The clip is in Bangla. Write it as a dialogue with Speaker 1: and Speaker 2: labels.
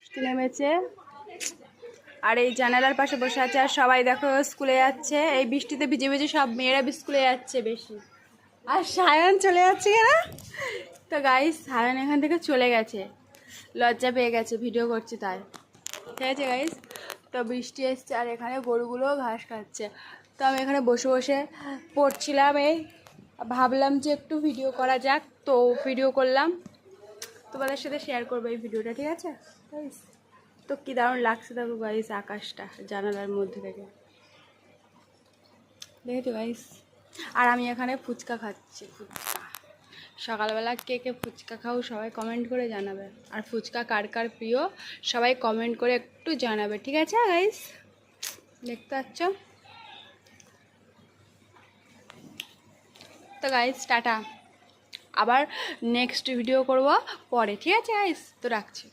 Speaker 1: বৃষ্টি নেমেছে আর এই জানালার পাশে বসে আছে আর সবাই দেখো স্কুলে যাচ্ছে। এই বৃষ্টিতে ভিজে ভিজে সব মেয়েরা স্কুলে যাচ্ছে বেশি। আর সায়ন চলে যাচ্ছে কেন? তো গাইস সায়ন এখান থেকে চলে গেছে, লজ্জা পেয়ে গেছে ভিডিও করছে তাই। ঠিক আছে গাইস, তো বৃষ্টি এসছে আর এখানে গরুগুলো ঘাস খাচ্ছে। তো আমি এখানে বসে বসে পড়ছিলাম, এই ভাবলাম যে একটু ভিডিও করা যাক, তো ভিডিও করলাম, তোমাদের সাথে শেয়ার করবো এই ভিডিওটা। ঠিক আছে গাইস, তো কী দারুণ লাগছে দেখো গাইস আকাশটা জানালার মধ্যে থেকে, দেখেছো গাইস। আর আমি এখানে ফুচকা খাচ্ছি, ফুচকা। সকালবেলা কে কে ফুচকা খাও সবাই কমেন্ট করে জানাবে, আর ফুচকা কার কার প্রিয় সবাই কমেন্ট করে একটু জানাবে। ঠিক আছে গাইস, দেখতে পাচ্ছ তো গাইস, টাটা, আবার নেক্সট ভিডিও করব পরে। ঠিক আছে গাইস, তো রাখছি।